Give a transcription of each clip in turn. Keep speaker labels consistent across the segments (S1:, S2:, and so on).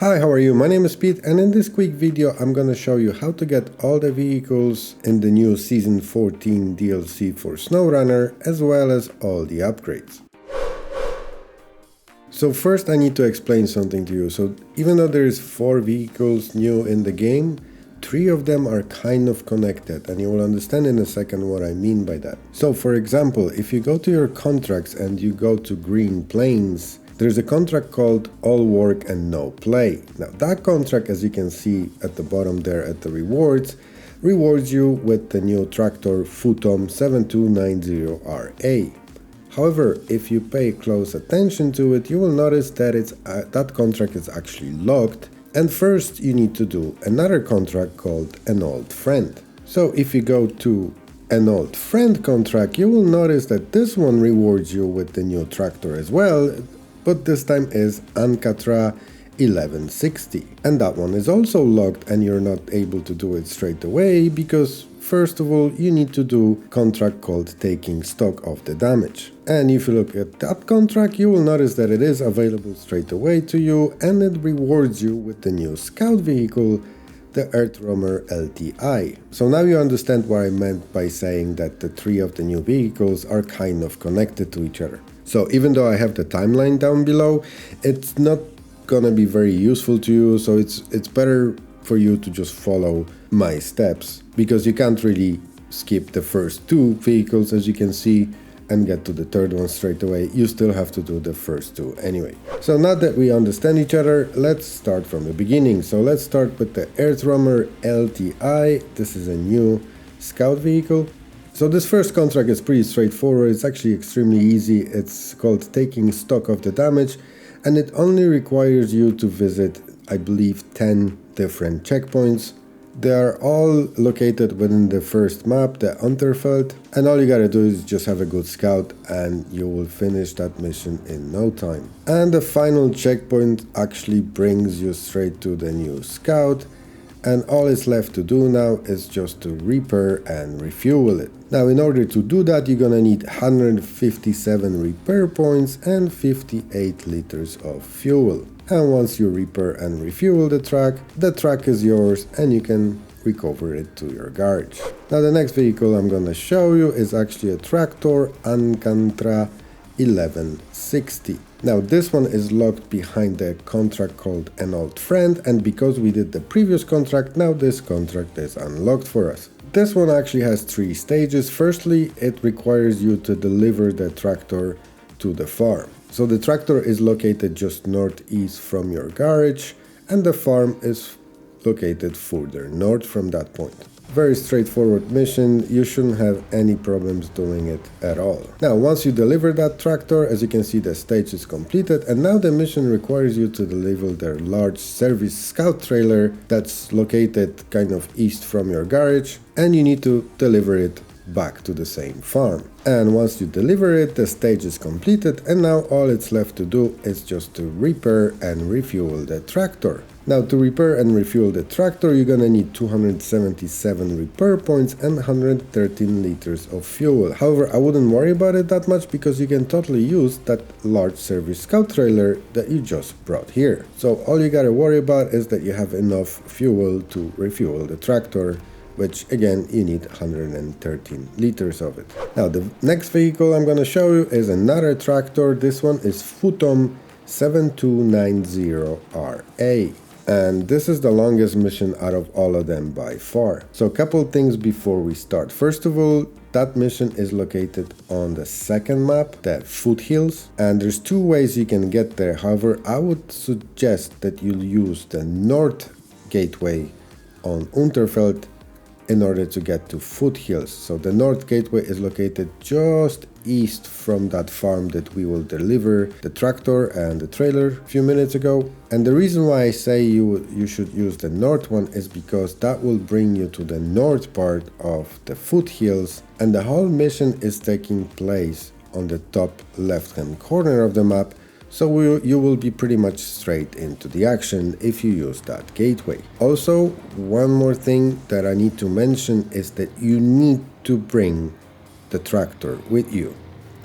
S1: Hi, how are you? My name is Pete, and in this quick video I'm gonna show you how to get all the vehicles in the new Season 14 DLC for Snowrunner, as well as all the upgrades. So first I need to explain something to you. So even though there is 4 vehicles new in the game, 3 of them are kind of connected, and you will understand in a second what I mean by that. So for example, if you go to your contracts and you go to Green Plains, there's a contract called All Work and No Play. Now that contract, as you can see at the bottom there at the rewards you with the new tractor Futom 7290RA. However, if you pay close attention to it, you will notice that that contract is actually locked, and first you need to do another contract called An Old Friend. So if you go to An Old Friend contract, you will notice that this one rewards you with the new tractor as well, but this time is Ankatra 1160, and that one is also locked, and you're not able to do it straight away because first of all you need to do contract called Taking Stock of the Damage. And if you look at that contract, you will notice that it is available straight away to you, and it rewards you with the new scout vehicle, the EarthRoamer LTi. So now you understand what I meant by saying that the 3 of the new vehicles are kind of connected to each other. So even though I have the timeline down below, it's not gonna be very useful to you, so it's better for you to just follow my steps, because you can't really skip the first 2 vehicles, as you can see, and get to the third one straight away. You still have to do the first 2 anyway. So now that we understand each other, let's start from the beginning. So let's start with the EarthRoamer LTi. This is a new scout vehicle. So this first contract is pretty straightforward. It's actually extremely easy. It's called Taking Stock of the Damage, and it only requires you to visit, I believe, 10 different checkpoints. They are all located within the first map, the Unterfeld, and all you gotta do is just have a good scout and you will finish that mission in no time. And the final checkpoint actually brings you straight to the new scout, and all it's left to do now is just to repair and refuel it. Now in order to do that, you're gonna need 157 repair points and 58 liters of fuel. And once you repair and refuel the truck is yours, and you can recover it to your garage. Now the next vehicle I'm gonna show you is actually a tractor Ankatra 1160. Now this one is locked behind a contract called An Old Friend, and because we did the previous contract, now this contract is unlocked for us. This one actually has 3 stages. Firstly, it requires you to deliver the tractor to the farm. So the tractor is located just northeast from your garage, and the farm is located further north from that point. Very straightforward mission. You shouldn't have any problems doing it at all. Now once you deliver that tractor, as you can see, the stage is completed, and now the mission requires you to deliver their large service scout trailer that's located kind of east from your garage, and you need to deliver it back to the same farm. And once you deliver it, the stage is completed, and now all it's left to do is just to repair and refuel the tractor. Now to repair and refuel the tractor, you're gonna need 277 repair points and 113 liters of fuel. However, I wouldn't worry about it that much, because you can totally use that large service scout trailer that you just brought here. So all you gotta worry about is that you have enough fuel to refuel the tractor, which again, you need 113 liters of it. Now the next vehicle I'm gonna show you is another tractor. This one is Futom 7290RA. And this is the longest mission out of all of them by far. So a couple things before we start. First of all, that mission is located on the second map, the foothills, and there's 2 ways you can get there. However, I would suggest that you use the north gateway on Unterfeld in order to get to foothills. So the north gateway is located just east from that farm that we will deliver the tractor and the trailer a few minutes ago. And the reason why I say you should use the north one is because that will bring you to the north part of the foothills, and the whole mission is taking place on the top left hand corner of the map. So you will be pretty much straight into the action if you use that gateway. Also, one more thing that I need to mention is that you need to bring the tractor with you.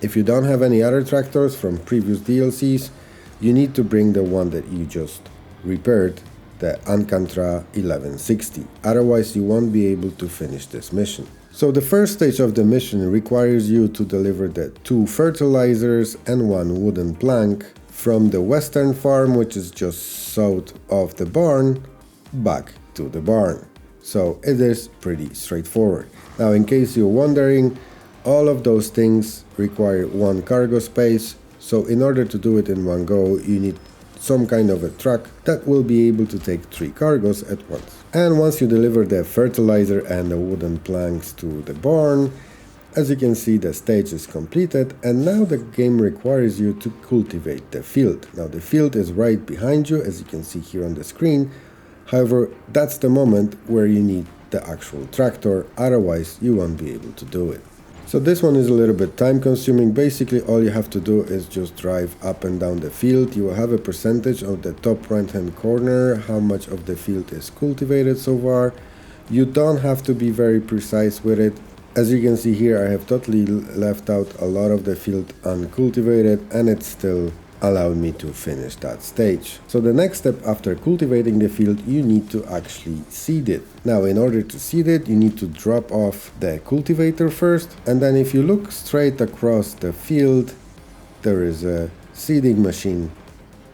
S1: If you don't have any other tractors from previous DLCs, you need to bring the one that you just repaired the Ankatra 1160, otherwise you won't be able to finish this mission. So the first stage of the mission requires you to deliver the 2 fertilizers and 1 wooden plank from the western farm, which is just south of the barn, back to the barn. So it is pretty straightforward. Now, in case you're wondering, all of those things require 1 cargo space, so in order to do it in one go, you need some kind of a truck that will be able to take 3 cargoes at once. And once you deliver the fertilizer and the wooden planks to the barn, as you can see, the stage is completed, and now the game requires you to cultivate the field. Now the field is right behind you, as you can see here on the screen. However, that's the moment where you need the actual tractor, otherwise you won't be able to do it. So this one is a little bit time consuming. Basically all you have to do is just drive up and down the field. You will have a percentage of the top right hand corner, how much of the field is cultivated so far. You don't have to be very precise with it. As you can see here, I have totally left out a lot of the field uncultivated, and it's still allowed me to finish that stage. So the next step after cultivating the field, you need to actually seed it. Now in order to seed it, you need to drop off the cultivator first, and then if you look straight across the field, there is a seeding machine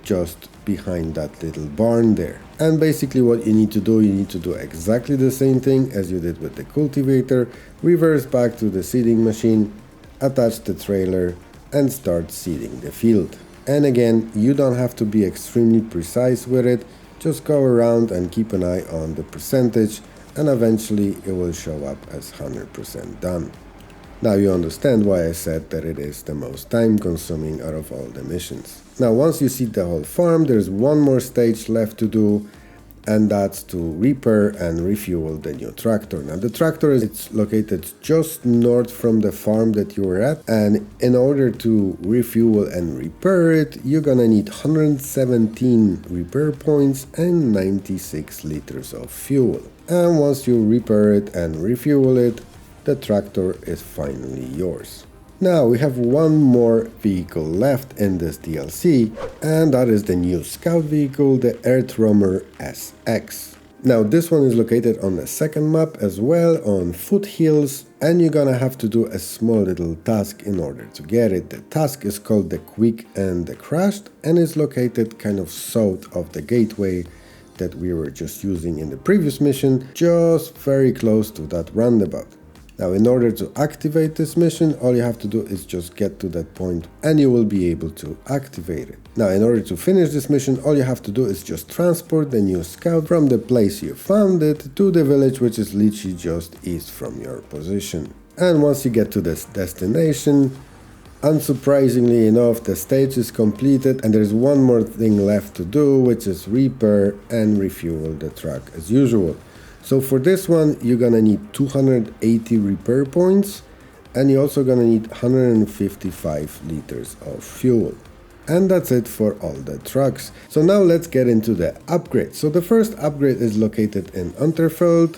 S1: just behind that little barn there. And basically what you need to do exactly the same thing as you did with the cultivator, reverse back to the seeding machine, attach the trailer and start seeding the field. And again, you don't have to be extremely precise with it, just go around and keep an eye on the percentage, and eventually it will show up as 100% done. Now you understand why I said that it is the most time consuming out of all the missions. Now once you seed the whole farm, there's one more stage left to do, and that's to repair and refuel the new tractor. Now the tractor is located just north from the farm that you were at, and in order to refuel and repair it, you're gonna need 117 repair points and 96 liters of fuel. And once you repair it and refuel it, the tractor is finally yours. Now we have one more vehicle left in this DLC, and that is the new scout vehicle, the EarthRoamer SX. Now this one is located on the second map as well, on foothills, and you're gonna have to do a small little task in order to get it. The task is called the Quick and the Crashed, and is located kind of south of the gateway that we were just using in the previous mission, just very close to that roundabout. Now in order to activate this mission, all you have to do is just get to that point and you will be able to activate it. Now in order to finish this mission, all you have to do is just transport the new scout from the place you found it to the village, which is literally just east from your position. And once you get to this destination, unsurprisingly enough, the stage is completed and there's one more thing left to do, which is repair and refuel the truck as usual. So for this one, you're gonna need 280 repair points, and you're also gonna need 155 liters of fuel. And that's it for all the trucks. So now let's get into the upgrade. So the first upgrade is located in Unterfeld,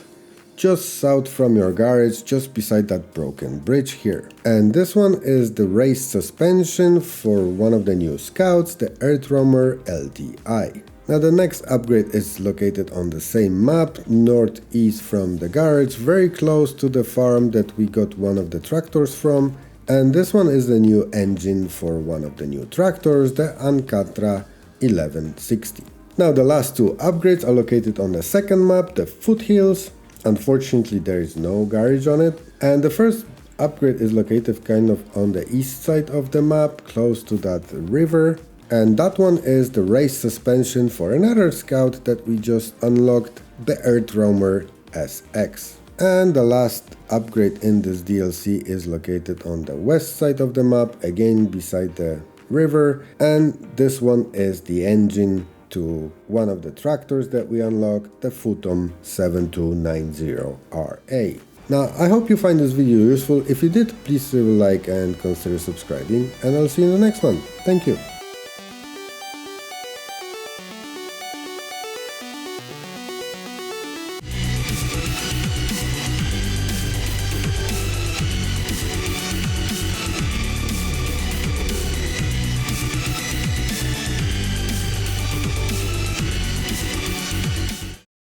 S1: just south from your garage, just beside that broken bridge here. And this one is the race suspension for one of the new scouts, the EarthRoamer LTi. Now the next upgrade is located on the same map, northeast from the garage, very close to the farm that we got one of the tractors from. And this one is the new engine for one of the new tractors, the Ankatra 1160. Now the last two upgrades are located on the second map, the foothills. Unfortunately there is no garage on it. And the first upgrade is located kind of on the east side of the map, close to that river. And that one is the race suspension for another scout that we just unlocked, the EarthRoamer SX. And the last upgrade in this DLC is located on the west side of the map, again beside the river. And this one is the engine to one of the tractors that we unlocked, the Futom 7290RA. Now, I hope you find this video useful. If you did, please leave a like and consider subscribing, and I'll see you in the next one. Thank you.